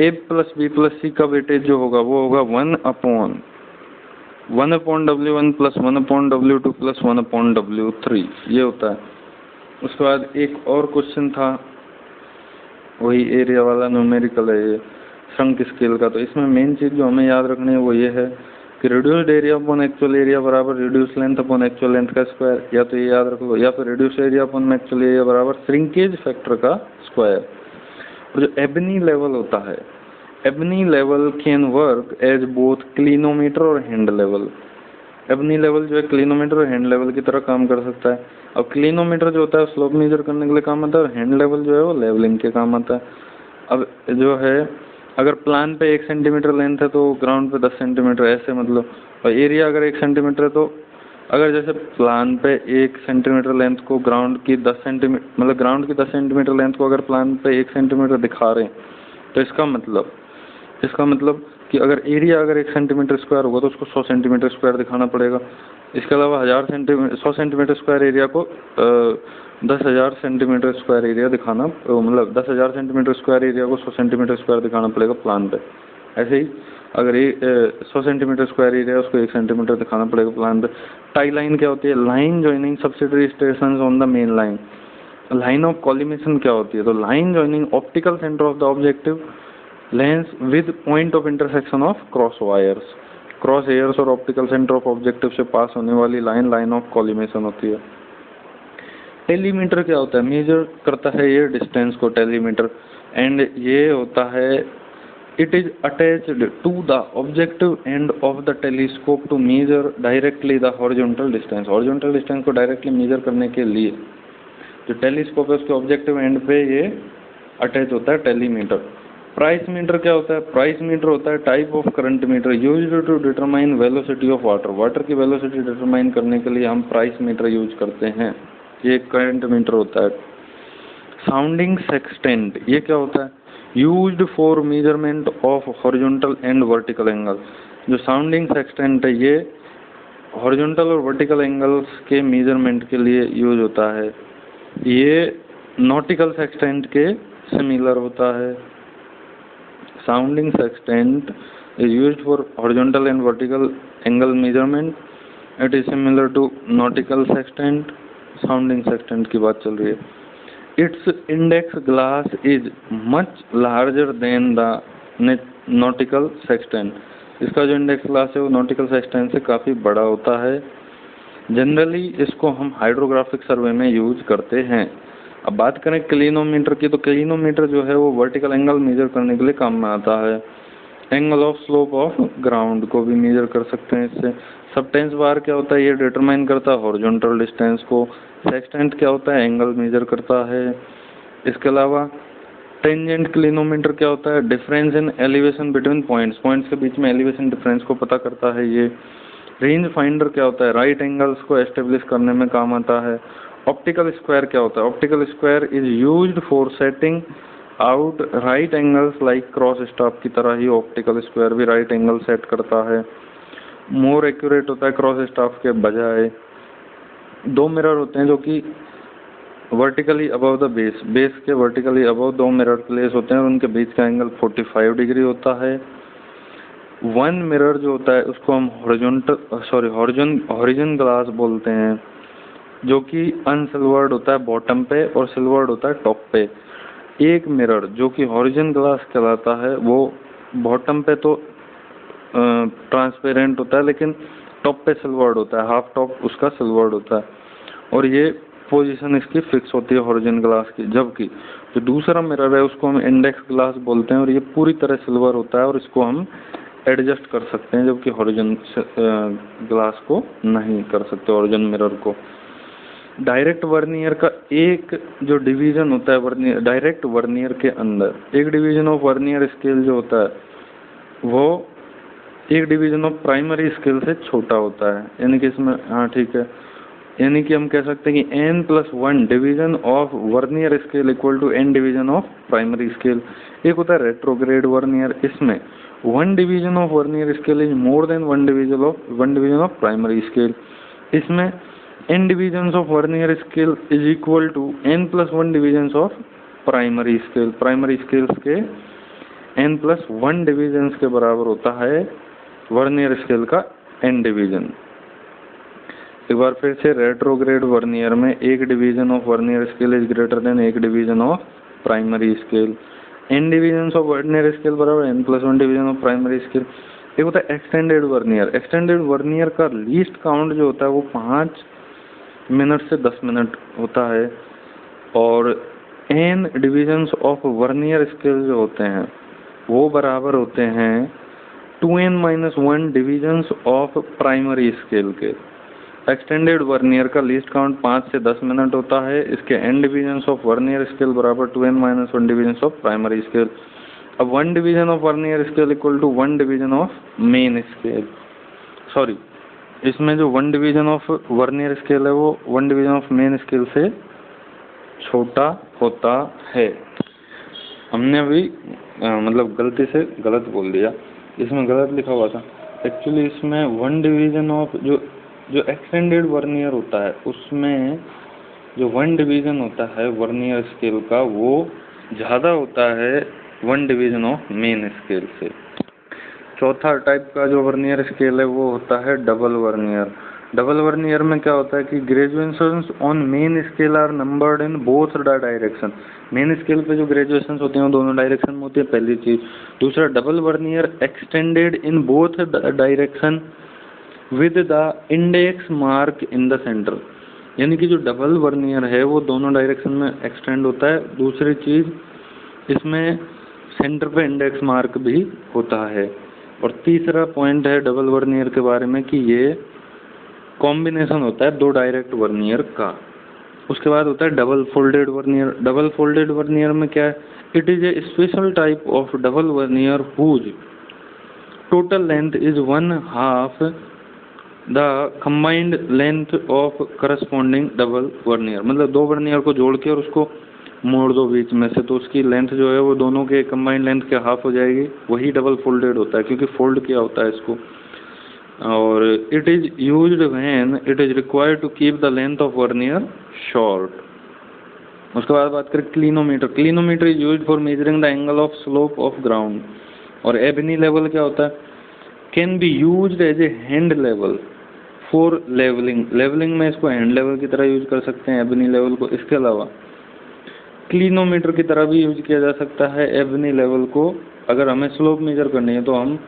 A: A+B+C का वेटेज जो होगा वो होगा 1/W1 + 1/W2 + 1/W3 ये होता है। उसके बाद एक और क्वेश्चन था वही एरिया वाला, न्यूमेरिकल है ये श्रंक स्केल का। तो इसमें मेन चीज़ जो हमें याद रखनी है वो ये है कि reduced area upon actual area बराबर reduce length upon actual length का स्क्वायर, या तो ये याद रखो, या फिर reduce area upon actual area बराबर श्रिंकेज फैक्टर का स्क्वायर। और जो एबनी लेवल होता है, Abney level can work as both clinometer और हैंड लेवल। एबनी लेवल जो है क्लिनोमीटर और हैंड लेवल की तरह काम कर सकता है। अब क्लिनोमीटर जो होता है स्लोप मेजर करने के लिए काम आता है और हैंड लेवल जो है वो लेवलिंग के काम आता है। अब जो है अगर प्लान पे 1 सेंटीमीटर लेंथ है तो ग्राउंड पे 10 सेंटीमीटर ऐसे, मतलब और एरिया अगर 1 सेंटीमीटर है तो अगर जैसे प्लान पे 1 सेंटीमीटर लेंथ को ग्राउंड की 10 सेंटीमीटर, मतलब ग्राउंड की 10 सेंटीमीटर लेंथ को अगर प्लान पे 1 सेंटीमीटर दिखा रहे हैं तो इसका मतलब कि अगर एरिया अगर 1 सेंटीमीटर स्क्वायर होगा तो उसको 100 सेंटीमीटर स्क्वायर दिखाना पड़ेगा। इसके अलावा 100 सेंटीमीटर स्क्वायर एरिया को 10,000 सेंटीमीटर स्क्वायर एरिया दिखाना, मतलब 10,000 सेंटीमीटर स्क्वायर एरिया को 100 सेंटीमीटर स्क्वायर दिखाना पड़ेगा प्लान पे। ऐसे ही अगर 100 सेंटीमीटर स्क्वायर एरिया उसको 1 सेंटीमीटर दिखाना पड़ेगा प्लान पे। टाई लाइन क्या होती है? Line joining subsidiary station on the main line. Line of collimation क्या होती है? तो line joining optical centre of the objective lens with point of intersection of cross wires. Cross hairs और optical centre of objective से pass होने वाली line line of collimation होती है। टेलीमीटर क्या होता है? मेजर करता है ये डिस्टेंस को, टेलीमीटर। एंड ये होता है it is attached to the objective end of the telescope to measure directly the horizontal distance. Horizontal distance को डायरेक्टली मेजर करने के लिए जो टेलीस्कोप है उसके ऑब्जेक्टिव एंड पे ये अटैच होता है टेलीमीटर। प्राइस मीटर क्या होता है? प्राइस मीटर होता है type of current meter used to determine velocity of water. Water की वेलोसिटी डिटरमाइन करने के लिए हम प्राइस मीटर यूज करते हैं, ये करंट मीटर होता है। साउंडिंग सेक्सटेंट ये क्या होता है? Used for measurement of horizontal and vertical angle. जो साउंडिंग सेक्सटेंट है ये हॉरिजॉन्टल और वर्टिकल एंगल्स के मेजरमेंट के लिए यूज होता है। ये नॉटिकल सेक्सटेंट के सिमिलर होता है। Sounding sextant is used for horizontal and vertical angle measurement. It is similar to nautical sextant. Sounding sextant की बात चल रही है। Its index glass is much larger than the nautical sextant. इसका जो इंडेक्स ग्लास है वो नॉटिकल सेक्सटेंट से काफ़ी बड़ा होता है। जनरली इसको हम हाइड्रोग्राफिक सर्वे में यूज करते हैं। अब बात करें क्लिनोमीटर की, तो क्लिनोमीटर जो है वो वर्टिकल एंगल मेजर करने के लिए काम में आता है। Angle of slope of ground को भी मेजर कर सकते हैं इससे। सबटेंस बार क्या होता है? ये डिटरमाइन करता है हॉरिजॉन्टल डिस्टेंस को। सेक्सटेंट क्या होता है? एंगल मेजर करता है। इसके अलावा टेंजेंट क्लिनोमीटर क्या होता है? Difference in elevation between points, points के बीच में एलिवेशन डिफरेंस को पता करता है ये। रेंज फाइंडर क्या होता है? राइट एंगल्स को एस्टेब्लिश करने में काम आता है। ऑप्टिकल स्क्वायर क्या होता है? Optical square is used for setting out right angles like cross staff की तरह ही ऑप्टिकल स्क्वायर भी राइट एंगल सेट करता है। मोर एक्यूरेट होता है क्रॉस स्टाफ के बजाय। 2 मिरर होते हैं जो कि vertically above the base, base के वर्टिकली अबव 2 मिरर प्लेस होते हैं और उनके बीच का एंगल 45 डिग्री होता है। 1 मिरर जो होता है उसको हम हॉरिजन ग्लास बोलते हैं, जो कि अनसिल्वर्ड होता है बॉटम पे और सिल्वर्ड होता है टॉप पे। एक मिरर जो कि हॉरिजन ग्लास कहलाता है वो बॉटम पे तो ट्रांसपेरेंट होता है लेकिन टॉप पे सिल्वर्ड होता है, हाफ टॉप उसका सिल्वर्ड होता है। और ये पोजीशन इसकी फिक्स होती है हॉरिजॉन ग्लास की, जबकि जो दूसरा मिरर है उसको हम इंडेक्स ग्लास बोलते हैं और ये पूरी तरह सिल्वर होता है और इसको हम एडजस्ट कर सकते हैं, जबकि हॉरिजॉन ग्लास को नहीं कर सकते, हॉरिजॉन मिरर को। डायरेक्ट वर्नियर का एक जो डिवीजन होता है वर्नियर, डायरेक्ट वर्नियर के अंदर एक डिवीजन ऑफ वर्नियर स्केल जो होता है वो एक डिवीजन ऑफ प्राइमरी स्केल से छोटा होता है, यानी कि इसमें हाँ ठीक है, यानी कि हम कह सकते हैं कि n+1 division of vernier scale equal to n division of primary scale. एक होता है रेट्रोग्रेड वर्नियर, इसमें 1 division of vernier scale is more than 1 division of primary scale. इसमें n division of vernier scale is equal to n+1 division of primary scale. Primary scales के n+1 division के बराबर होता है वर्नियर स्केल का n division. एक बार फिर से रेट्रोग्रेड वर्नियर में एक division of vernier scale is greater than एक division of primary scale. n division of vernier scale बराबर n+1 division of primary scale. एक होता है एक्सटेंडेड वर्नियर। एक्सटेंडेड वर्नियर का लीस्ट काउंट जो होता है वो 5 मिनट से 10 मिनट होता है और n division of vernier scale जो होते हैं वो बराबर होते हैं 2n-1 divisions of primary scale के। एक्सटेंडेड वर्नियर का लीस्ट काउंट 5 से 10 मिनट होता है, इसके n divisions of vernier scale बराबर 2n-1 divisions of primary scale. अब 1 division of vernier scale equal to 1 division of main scale. Sorry, इसमें जो 1 डिवीजन ऑफ वर्नियर स्केल है वो 1 डिवीजन ऑफ मेन स्केल से छोटा होता है। हमने अभी मतलब गलती से गलत बोल दिया, इसमें गलत लिखा हुआ था। एक्चुअली इसमें 1 डिवीजन ऑफ जो एक्सटेंडेड वर्नियर होता है उसमें जो 1 डिवीजन होता है वर्नियर स्केल का वो ज़्यादा होता है 1 डिवीजन ऑफ मेन स्केल से। चौथा टाइप का जो वर्नियर स्केल है वो होता है डबल वर्नियर। डबल वर्नियर में क्या होता है कि graduations on main scale are numbered in both the direction. Main scale पे जो ग्रेजुएशंस होते हैं वो दोनों डायरेक्शन में होती है, पहली चीज़। दूसरा, double vernier extended in both direction with the index mark in the centre, यानी कि जो डबल वर्नियर है वो दोनों डायरेक्शन में एक्सटेंड होता है। दूसरी चीज़, इसमें सेंटर पे इंडेक्स मार्क भी होता है। और तीसरा पॉइंट है डबल वर्नियर के बारे में कि ये कॉम्बिनेशन होता है 2 डायरेक्ट वर्नियर का। उसके बाद होता है double folded vernier. Double folded vernier में क्या है, it is a special type of double vernier whose total length is 1/2 the combined length of corresponding double vernier. मतलब 2 वर्नियर को जोड़ के और उसको मोड़ दो बीच में से, तो उसकी लेंथ जो है वो दोनों के कंबाइंड लेंथ के हाफ हो जाएगी, वही डबल फोल्डेड होता है क्योंकि फोल्ड किया होता है इसको। और it is used when it is required to keep the length of vernier short. उसके बाद बात करें clinometer. Clinometer is used for measuring the angle of slope of ground. और एबनी लेवल क्या होता है, can be used as a hand level for leveling. Leveling में इसको हैंड लेवल की तरह यूज कर सकते हैं एबनी लेवल को। इसके अलावा क्लिनोमीटर की तरह भी यूज किया जा सकता है एबनी लेवल को। अगर हमें स्लोप मेजर करनी है तो हम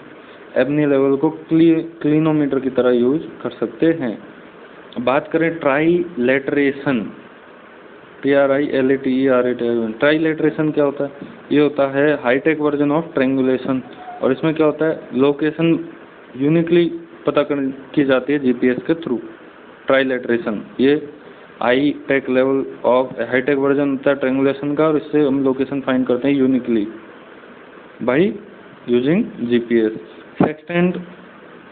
A: एबनी लेवल को क्लिनोमीटर की तरह यूज कर सकते हैं। बात करें ट्राइलेटरेशन, TRILATERATION। ट्राइलेटरेशन क्या होता है, ये होता है हाईटेक वर्जन ऑफ ट्रायंगुलेशन। और इसमें क्या होता है, लोकेशन यूनिकली पता की जाती है GPS के थ्रू। ट्राइलेटरेशन ये high tech level of high tech version होता है ट्रायंगुलेशन का, और इससे हम लोकेशन फाइंड करते हैं uniquely by using GPS। Sextant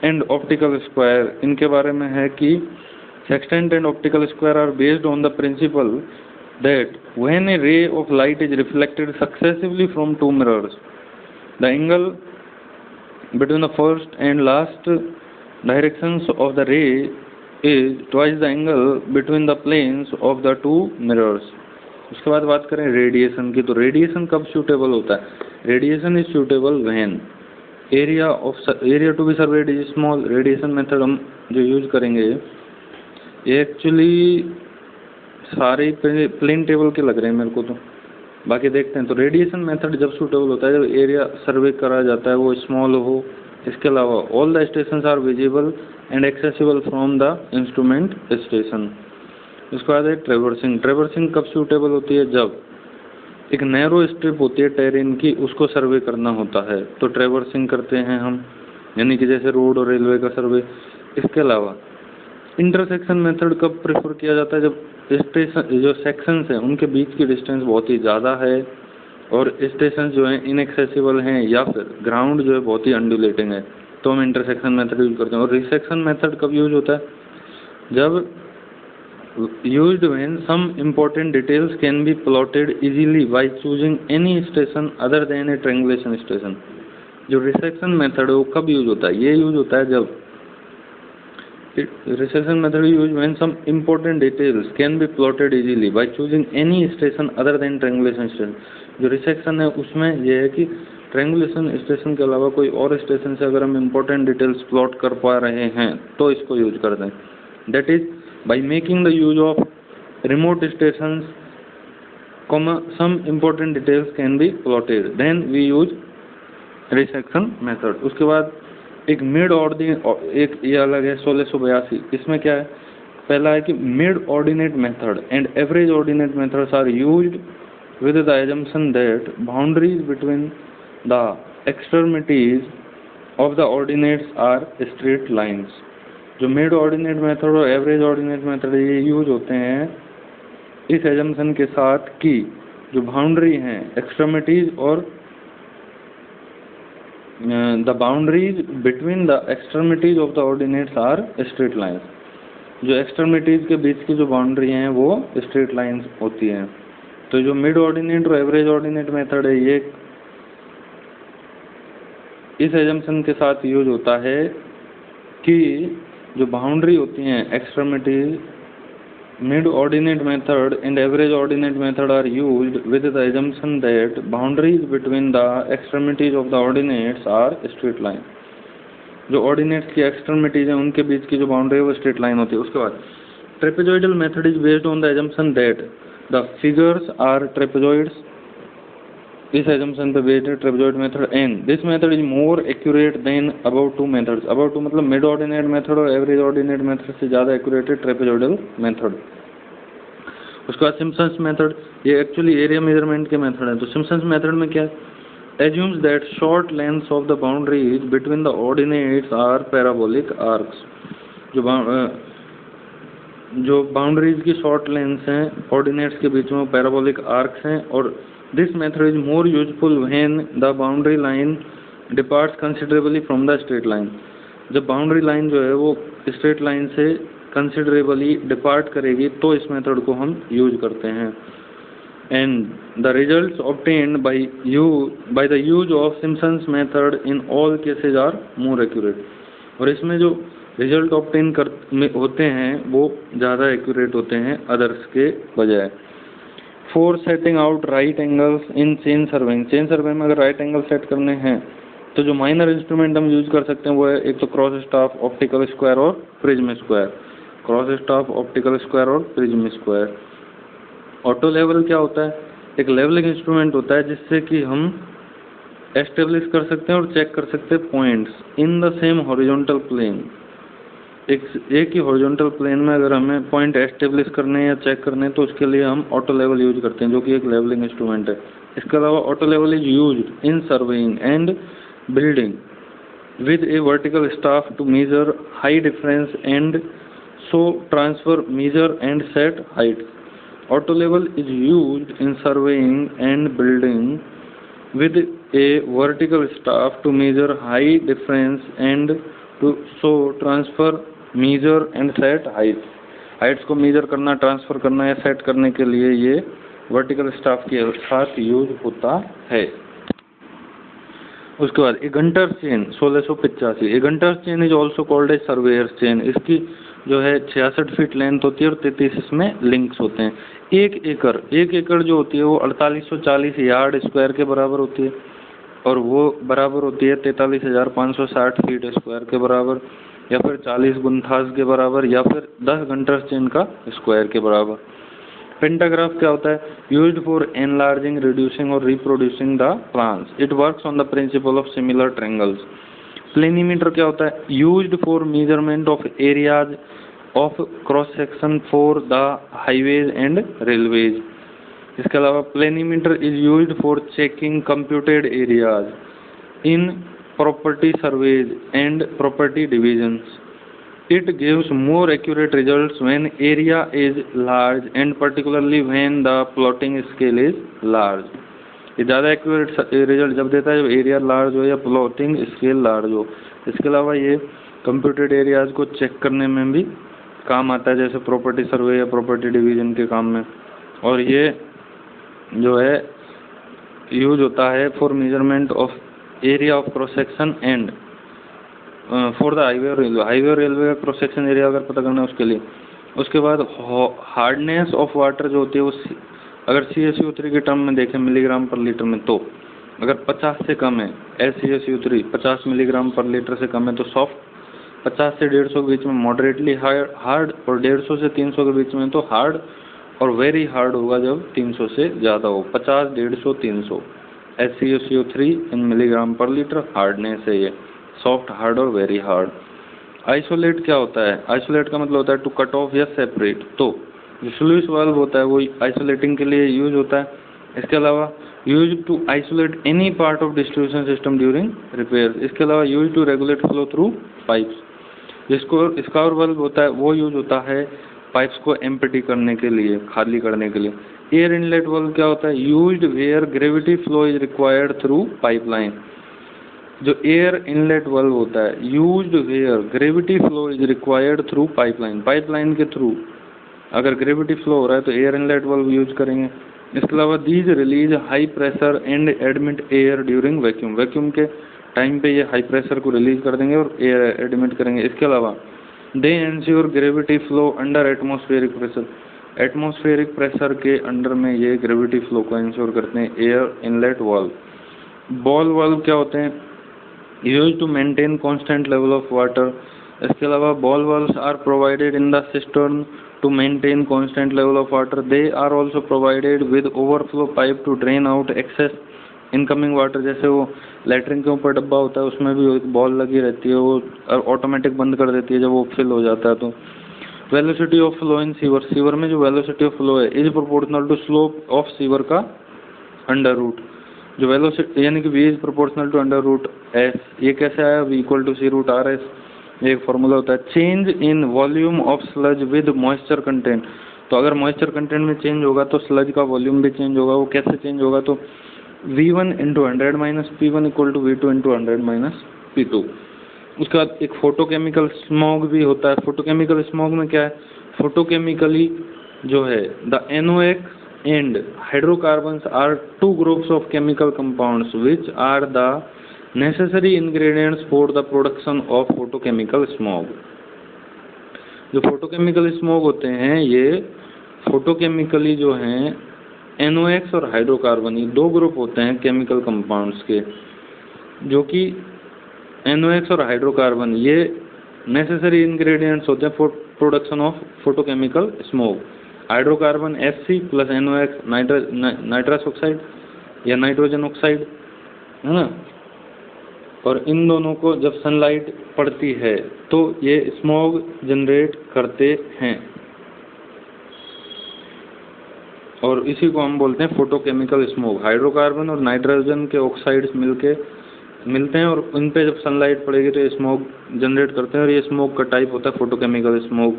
A: and optical square, इनके बारे में है कि sextant and optical square are based on the principle that when a ray of light is reflected successively from 2 mirrors, the angle between the first and last directions of the ray is twice the angle between the planes of the 2 mirrors। उसके बाद बात करें radiation की, तो radiation कब suitable होता है, radiation is suitable when area to be surveyed is small. Radiation method हम जो यूज करेंगे ये एक्चुअली सारे प्लेन टेबल के लग रहे हैं मेरे को, तो बाकी देखते हैं। तो रेडिएशन मेथड जब सूटेबल होता है जब एरिया सर्वे करा जाता है वो स्मॉल हो। इसके अलावा all the stations are visible and accessible from the instrument station. उसके बाद है ट्रेवर्सिंग। ट्रेवर्सिंग कब सूटेबल होती है, जब एक नैरो स्ट्रिप होती है टेरेन की, उसको सर्वे करना होता है तो ट्रेवर्सिंग करते हैं हम, यानी कि जैसे रोड और रेलवे का सर्वे। इसके अलावा इंटरसेक्शन मेथड कब प्रेफर किया जाता है, जब स्टेशन जो सेक्शंस हैं उनके बीच की डिस्टेंस बहुत ही ज़्यादा है और स्टेशन जो हैं इनएक्सेसिबल हैं या फिर ग्राउंड जो है बहुत ही अंडुलेटिंग है, तो हम इंटरसेक्शन मेथड यूज करते हैं। और रिसेक्शन मेथड कब यूज होता है, जब used when some important details can be plotted easily by choosing any station other than a triangulation station। जो रिसेक्शन मेथड है वो कब यूज होता है, ये यूज होता है जब resection method use when some important details can be plotted easily by choosing any station other than triangulation station. जो रिसेक्शन है उसमें यह है कि ट्रायंगुलेशन स्टेशन के अलावा कोई और स्टेशन से अगर हम इम्पोर्टेंट डिटेल्स प्लॉट कर पा रहे हैं तो इसको यूज करते हैं। That is by making the use of remote stations, some important details can be plotted, then we use resection method। उसके बाद एक मिड एक ये अलग है 1682। इसमें क्या है, पहला है कि mid ordinate method and average ordinate methods are used with the assumption that boundaries between the extremities of the ordinates are straight lines। जो मिड ऑर्डिनेट मेथड और एवरेज ऑर्डिनेट मेथड ये यूज होते हैं इस एजम्पशन के साथ कि जो बाउंड्री हैं एक्सट्रीमिटीज और the boundaries between the extremities of the ordinates are straight lines. जो एक्सट्रीमिटीज के बीच की जो बाउंड्री हैं वो स्ट्रेट लाइंस होती हैं। तो जो मिड ऑर्डिनेट और एवरेज ऑर्डिनेट मेथड है ये इस एजम्पशन के साथ यूज होता है कि जो बाउंड्री होती हैं extremities, mid ordinate method and average ordinate method are used with the assumption that boundaries between the extremities of the ordinates are straight line। जो ऑर्डिनेट्स की एक्सट्रीमिटीज हैं उनके बीच की जो बाउंड्री है वो स्ट्रेट लाइन होती है। उसके बाद trapezoidal method is based on the assumption that the figures are trapezoids। इस assumption पे बेस्ड है trapezoid method and this method is more accurate than about two methods. About two मतलब मिड ऑर्डिनेट मेथड और average ordinate method से ज़्यादा accurate है trapezoidal method. उसके बाद सिम्पसन्स मेथड, ये एक्चुअली एरिया मेजरमेंट के मेथड है। तो सिम्पसन्स मेथड में क्या है, assumes that short lengths of the boundaries between the ordinates are parabolic arcs. जो बाउंड्रीज की शॉर्ट लेंथ्स हैं ऑर्डिनेट्स के बीच में वो पैराबोलिक आर्क्स हैं। और this method is more useful when the boundary line departs considerably from the straight line. जब बाउंड्री लाइन जो है वो स्ट्रेट लाइन से कंसिडरेबली डिपार्ट करेगी तो इस मेथड को हम यूज करते हैं। And the results obtained by the use of Simpson's method in all cases are more accurate. और इसमें जो रिजल्ट ऑब्टेन होते हैं वो ज़्यादा एक्यूरेट होते हैं अदर्स के बजाय। For setting out right angles in chain surveying. Chain survey में अगर राइट एंगल सेट करने हैं तो जो माइनर इंस्ट्रूमेंट हम यूज कर सकते हैं वो है एक तो क्रॉस स्टाफ, ऑप्टिकल स्क्वायर और prism square. Cross staff, optical square और प्रिज्म स्क्वायर। ऑटो लेवल क्या होता है, एक लेवलिंग इंस्ट्रूमेंट होता है जिससे कि हम एस्टेब्लिश कर सकते हैं और चेक कर सकते हैं points in the same horizontal plane. एक ही हॉरिजॉन्टल प्लेन में अगर हमें पॉइंट एस्टेब्लिश करने या चेक करने तो उसके लिए हम ऑटो लेवल यूज करते हैं जो कि एक लेवलिंग इंस्ट्रूमेंट है। इसके अलावा auto level is used in surveying and building with a vertical staff to measure high difference and so transfer measure and set height. Auto level is used in surveying and building with a vertical staff to measure high difference and to so transfer measure and set heights को measure करना, transfer करना या set करने के लिए ये vertical staff के साथ यूज होता है। उसके बाद a Gunter chain 1685। A Gunter chain is also called a surveyor chain. इसकी जो है 66 फीट लेंथ होती है और 33 इसमें लिंक्स होते हैं। एक एकड़ जो होती है वो 4840 यार्ड स्क्वायर के बराबर होती है और वो बराबर होती है 43,560 फीट स्क्वायर के बराबर या फिर 40 गुंथास के बराबर या फिर 10 गंटर चेन का स्क्वायर के बराबर। पेंटाग्राफ क्या होता है, यूज्ड फॉर एनलार्जिंग, रिड्यूसिंग और reproducing the plans. It works on the principle of similar triangles. प्लेनीमीटर क्या होता है, used for measurement of areas of cross section for the highways and railways. इसके अलावा प्लेनीमीटर is used for checking computed areas in property surveys and property divisions. It gives more accurate results when area is large and particularly when the plotting scale is large. ये ज़्यादा accurate result जब देता है जब area large हो या plotting scale large हो। इसके अलावा ये कंप्यूटेड एरियाज को चेक करने में भी काम आता है, जैसे प्रॉपर्टी सर्वे या प्रॉपर्टी डिवीजन के काम में। और ये जो है यूज होता है for measurement of area of cross section and for the highway और रेलवे। हाईवे और रेलवे का क्रॉस सेक्शन एरिया अगर पता करना है उसके लिए। उसके बाद हार्डनेस ऑफ वाटर जो होती है वो अगर CaCO3 के टर्म में देखें मिलीग्राम पर लीटर में, तो अगर 50 से कम है SCaCO3 50 मिलीग्राम पर लीटर से कम है तो सॉफ्ट, 50 से 150 के बीच में मॉडरेटली हार्ड और 150 से 300 के बीच में तो हार्ड, और वेरी हार्ड होगा जब 300 से ज़्यादा हो। 50, 150, 300 SCaCO3 इन मिलीग्राम पर लीटर हार्डनेस है ये, सॉफ्ट, हार्ड और वेरी हार्ड। आइसोलेट क्या होता है? आइसोलेट का मतलब होता है टू कट ऑफ या सेपरेट। तो जो स्लूइस वाल्व होता है वो आइसोलेटिंग के लिए यूज होता है। इसके अलावा use to isolate any part of distribution system during repair. इसके अलावा use to regulate flow through pipes. जिसको स्काउर वाल्व होता है वो यूज होता है पाइप्स को एम्प्टी करने के लिए, खाली करने के लिए। एयर इनलेट वाल्व क्या होता है? Used where gravity flow is required through pipeline. जो एयर इनलेट वाल्व होता है used where gravity flow is required through pipeline. Pipeline के थ्रू अगर ग्रेविटी फ्लो हो रहा है तो एयर इनलेट वाल्व यूज करेंगे। इसके अलावा these release high pressure and admit air during vacuum. Vacuum के टाइम पे ये हाई प्रेशर को रिलीज कर देंगे और एयर एडमिट करेंगे। इसके अलावा they ensure gravity flow under atmospheric pressure. Atmospheric pressure के अंडर में ये ग्रेविटी फ्लो को इंश्योर करते हैं air inlet valve. Ball valve क्या होते हैं? Use to maintain constant level of water. इसके अलावा ball valves are provided in the cistern to maintain constant level of water. They are also provided with overflow pipe to drain out excess incoming water। जैसे वो latrine के ऊपर डब्बा होता है उसमें भी एक बॉल लगी रहती है, वो ऑटोमेटिक बंद कर देती है जब वो फिल हो जाता है। तो velocity of flow in sewer. Sewer में जो वेलोसिटी ऑफ फ्लो है is proportional to slope of sewer का अंडर रूट। जो वेलोसिटी यानी कि V is proportional to under root S। ये कैसे आया? V equal to C√RS। एक फॉर्मूला होता है। Change in volume of sludge with moisture content. तो अगर मॉइस्चर कंटेंट में चेंज होगा तो स्लज का वॉल्यूम भी चेंज होगा। वो कैसे चेंज होगा? तो V1 × 100 - P1 = V2 × 100 - P2। उसके बाद एक फोटोकेमिकल स्मॉग भी होता है। फोटोकेमिकल स्मॉग में क्या है? फोटोकेमिकली जो है the NOx and hydrocarbons are two groups of chemical compounds which are the necessary ingredients for the production of photochemical smog। जो फोटोकेमिकल स्मोग होते हैं ये फोटोकेमिकली जो हैं NOx और हाइड्रोकार्बन, ये दो ग्रुप होते हैं केमिकल कंपाउंड्स के, जो कि NOx और हाइड्रोकार्बन ये नेसेसरी इंग्रेडिएंट्स होते हैं for production of photochemical smog. Hydrocarbon Hc plus NOx nitrous oxide या नाइट्रोजन ऑक्साइड है ना। और इन दोनों को जब सनलाइट पड़ती है तो ये स्मॉग जनरेट करते हैं और इसी को हम बोलते हैं फोटोकेमिकल स्मोग। हाइड्रोकार्बन और नाइट्रोजन के ऑक्साइड्स मिलते हैं और उन पे जब सनलाइट पड़ेगी तो ये स्मोग जनरेट करते हैं और ये स्मोग का टाइप होता है फोटोकेमिकल स्मोग।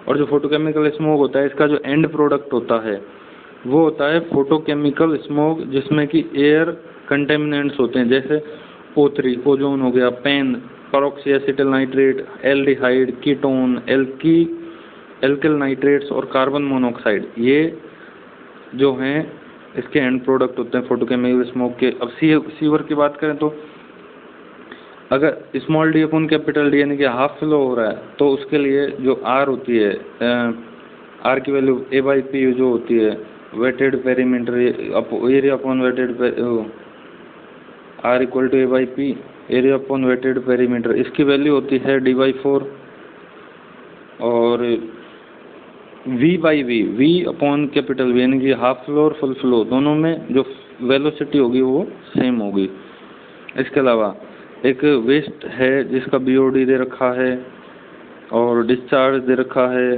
A: और जो फोटोकेमिकल स्मोग होता है इसका जो एंड प्रोडक्ट होता है वो होता है फोटोकेमिकल स्मोग, जिसमें कि एयर कंटेमिनेंट्स होते हैं जैसे O3 ओजोन हो गया, PAN, peroxy acetyl nitrate, aldehyde, ketone, alkyl nitrates और कार्बन मोनोऑक्साइड, ये जो हैं इसके एंड प्रोडक्ट होते हैं फोटोकेमिकल स्मोक के। अब सीवर की बात करें तो अगर small d upon capital D यानी कि हाफ फ्लो हो रहा है तो उसके लिए जो R होती है, R की वैल्यू A/P जो होती है wetted perimeter area upon wetted R = A/P area upon wetted perimeter, इसकी वैल्यू होती है D/4। और V/V, V upon capital V यानी कि हाफ फ्लो और फुल फ्लो दोनों में जो वेलोसिटी होगी वो सेम होगी। इसके अलावा एक वेस्ट है जिसका BOD दे रखा है और डिस्चार्ज दे रखा है,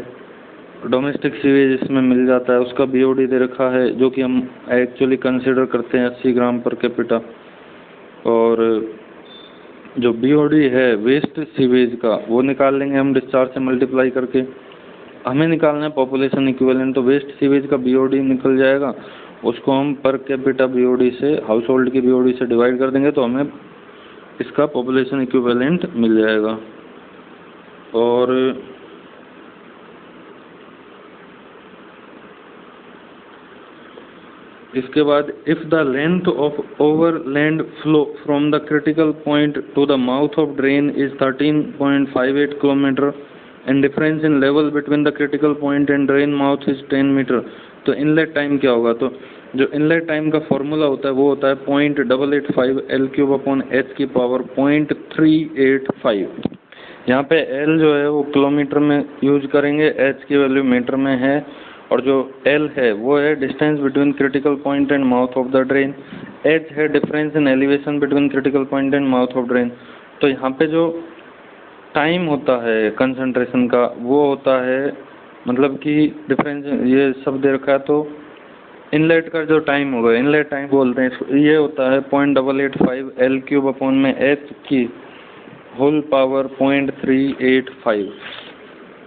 A: डोमेस्टिक सीवेज इसमें मिल जाता है, उसका बीओडी दे रखा है जो कि हम एक्चुअली कंसिडर करते हैं 80 ग्राम पर कैपिटा। और जो बीओडी है वेस्ट सीवेज का वो निकाल लेंगे हम डिस्चार्ज से मल्टीप्लाई करके। हमें निकालना है पॉपुलेशन इक्विवेलेंट, तो वेस्ट सीवेज का बीओडी निकल जाएगा, उसको हम पर कैपिटा बीओडी से, हाउस होल्ड की बीओडी से डिवाइड कर देंगे तो हमें इसका पॉपुलेशन इक्विवेलेंट मिल जाएगा। और इसके बाद if the length of overland flow from the critical point to the mouth of drain is 13.58 kilometre and difference in level between the critical point and drain mouth is 10 metre, तो inlet time क्या होगा? तो जो inlet time का formula होता है वो होता है 0.885 L³ की पावर 0.385। यहाँ पे L जो है वो किलोमीटर में यूज करेंगे, H की वैल्यू मीटर में है, और जो L है वो है distance between critical point and mouth of the drain, H है difference in elevation between critical point and mouth of drain. तो यहाँ पे जो टाइम होता है कंसंट्रेशन का वो होता है, मतलब कि डिफरेंस ये सब दे रखा है, तो इनलेट का जो टाइम होगा, इनलेट टाइम बोलते हैं इसको, ये होता है 0.885 L³ में H की होल पावर 0.385।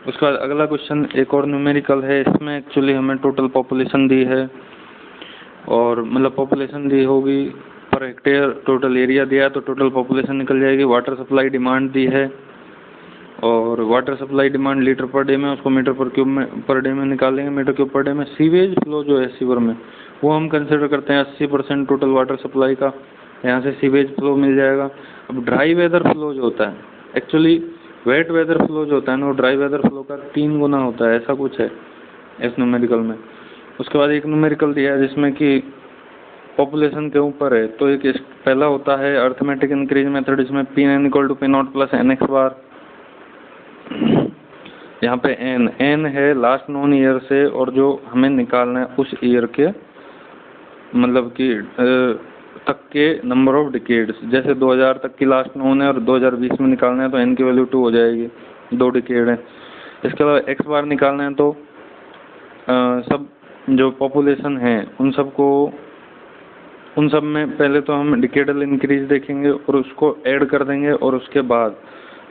A: उसके बाद अगला क्वेश्चन एक और न्यूमेरिकल है, इसमें एक्चुअली हमें टोटल पॉपुलेशन दी है, और मतलब पॉपुलेशन दी होगी पर हेक्टेयर, टोटल एरिया दिया है तो टोटल पॉपुलेशन निकल जाएगी। वाटर सप्लाई डिमांड दी है, और water supply demand litre per day में, उसको मीटर पर क्यूब में पर डे में निकालेंगे, मीटर क्यूब पर डे में। सीवेज फ्लो जो है सीवर में वो हम कंसिडर करते हैं 80% टोटल वाटर सप्लाई का, यहाँ से सीवेज फ्लो मिल जाएगा। अब ड्राई वेदर फ्लो जो होता है, एक्चुअली वेट वेदर फ्लो जो होता है ना वो ड्राई वेदर फ्लो का 3 गुना होता है, ऐसा कुछ है इस न्यूमेरिकल में। उसके बाद एक न्यूमेरिकल दिया है जिसमें कि पॉपुलेशन के ऊपर है, तो एक पहला होता है अर्थमेटिक इंक्रीज मेथड, इसमें Pn = P0 + nx बार। यहाँ पे n है लास्ट नोन ईयर से, और जो हमें निकालना है उस ईयर के मतलब कि तक के नंबर ऑफ डिकेड्स, जैसे 2000 तक की लास्ट नोन है और 2020 में निकालना है तो n की वैल्यू 2 हो जाएगी, 2 डिकेड है। इसके अलावा x बार निकालना है तो सब जो पॉपुलेशन है उन सब में पहले तो हम डिकेडल इंक्रीज देखेंगे और उसको ऐड कर देंगे, और उसके बाद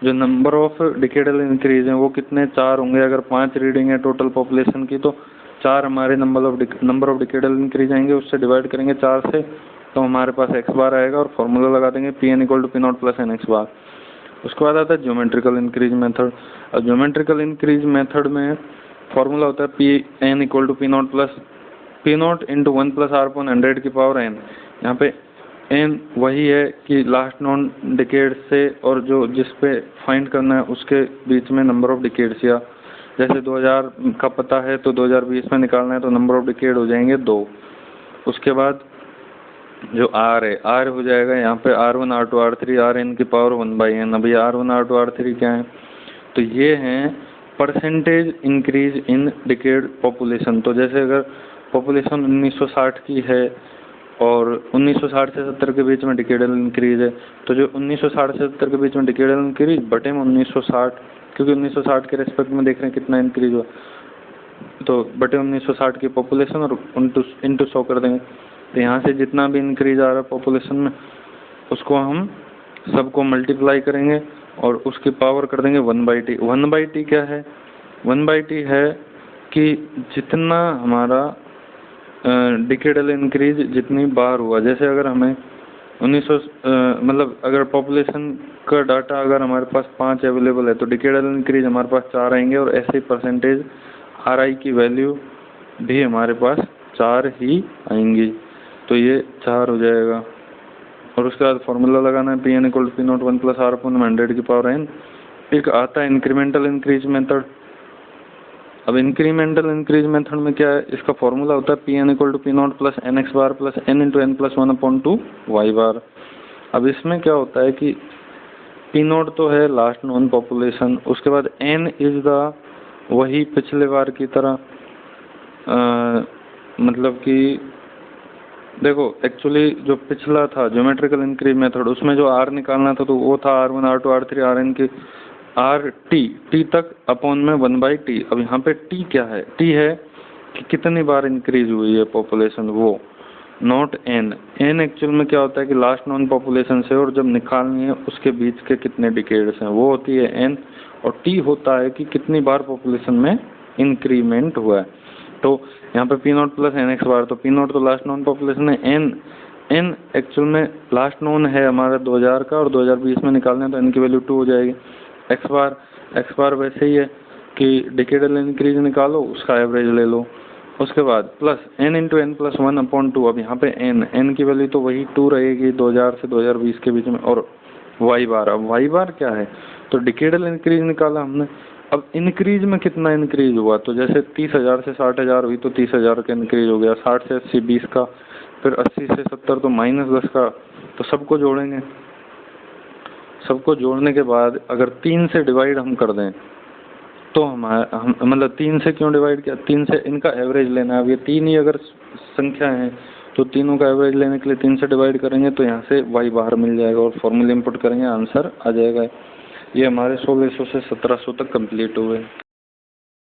A: जो नंबर ऑफ डिकेडल इंक्रीज हैं वो कितने 4 होंगे। अगर 5 रीडिंग है टोटल पॉपुलेशन की तो 4 हमारे नंबर ऑफ डिकेडल इंक्रीज आएंगे, उससे डिवाइड करेंगे 4 से तो हमारे पास x बार आएगा, और फार्मूला लगा देंगे Pn = P0 + nx बार। उसके बाद आता है ज्योमेट्रिकल इंक्रीज मेथड। और ज्योमेट्रिकल इंक्रीज मेथड में फार्मूला होता है Pn = P0 × 1 + r/100 की पावर n। यहाँ पे n वही है कि लास्ट नॉन डिकेड से और जो जिस पे फाइंड करना है उसके बीच में नंबर ऑफ डिकेड्स, या जैसे 2000 का पता है तो 2020 में निकालना है तो नंबर ऑफ डिकेड हो जाएंगे 2। उसके बाद जो r है, r हो जाएगा यहाँ पे r1 r2 r3 rn की पावर 1/n। अभी r1 r2 r3 क्या है? तो ये हैं percentage increase in decade population. तो जैसे अगर पॉपुलेशन 1960 की है और 1960 से 70 के बीच में डिकेडल इंक्रीज है, तो जो 1960 से 70 के बीच में डिकेडल इंक्रीज बटे में 1960, क्योंकि 1960 के रेस्पेक्ट में देख रहे हैं कितना इंक्रीज हुआ, तो बटे 1960 की पॉपुलेशन और इंटू 100 कर देंगे। तो यहाँ से जितना भी इंक्रीज आ रहा है पॉपुलेशन में उसको हम सबको मल्टीप्लाई करेंगे और उसकी पावर कर देंगे 1/t। 1/t क्या है? 1/t है कि जितना हमारा डिकेडल इंक्रीज जितनी बार हुआ। जैसे अगर हमें 1900 मतलब अगर पॉपुलेशन का डाटा अगर हमारे पास 5 अवेलेबल है तो डिकेडल इंक्रीज हमारे पास 4 आएंगे, और ऐसे परसेंटेज RI की वैल्यू भी हमारे पास 4 ही आएंगी, तो ये 4 हो जाएगा। और उसके बाद फार्मूला लगाना है Pn = P0 1 + r/100 की पावर n। एक आता है इंक्रीमेंटल इंक्रीज मेथड। अब इंक्रीमेंटल इंक्रीज मेथड में क्या है? इसका फॉर्मूला होता है Pn = P0 + nx बार + n × n + 1/2 y बार। अब इसमें क्या होता है कि P0 तो है लास्ट नोन पॉपुलेशन, उसके बाद n इज द वही पिछले बार की तरह मतलब कि देखो एक्चुअली जो पिछला था ज्योमेट्रिकल इंक्रीज मेथड उसमें जो r निकालना था तो वो था r1 r2 r3 rn की आर टी, टी तक अपॉन में 1/t। अब यहाँ पे टी क्या है, टी है कि कितनी बार इंक्रीज हुई है पॉपुलेशन, वो नॉट एन। एन एक्चुअल में क्या होता है कि लास्ट नॉन पॉपुलेशन से और जब निकालनी है उसके बीच के कितने डिकेड्स हैं, वो होती है एन। और टी होता है कि कितनी बार पॉपुलेशन में इंक्रीमेंट हुआ है। तो यहाँ पे P naught plus n x bar, तो पी नॉट तो लास्ट नॉन पॉपुलेशन है, एन एन एक्चुअल में लास्ट नॉन है हमारा 2000 का और 2020 में निकालना है तो एन की वैल्यू 2 हो जाएगी। एक्स बार वैसे ही है कि डिकेडल इंक्रीज निकालो उसका एवरेज ले लो, उसके बाद plus n into n plus 1/2। अब यहाँ पे एन की वैल्यू तो वही 2 रहेगी 2000 से 2020 के बीच में। और वाई बार, अब वाई बार क्या है, तो डिकेडल इंक्रीज निकाला हमने। अब इंक्रीज में कितना इंक्रीज हुआ, तो जैसे 30,000 से 60,000 हुई तो 30,000 का इंक्रीज हो गया, 60 से 80 20 का, फिर 80 से 70 तो -10 का। तो सबको जोड़ेंगे, सबको जोड़ने के बाद अगर 3 से डिवाइड हम कर दें तो हम मतलब 3 से क्यों डिवाइड किया, 3 से इनका एवरेज लेना है। अब ये 3 ही अगर संख्या है तो तीनों का एवरेज लेने के लिए 3 से डिवाइड करेंगे तो यहाँ से y बाहर मिल जाएगा और फॉर्मूला इंपुट करेंगे, आंसर आ जाएगा। ये हमारे 1600 से 1700 तक कंप्लीट हुए।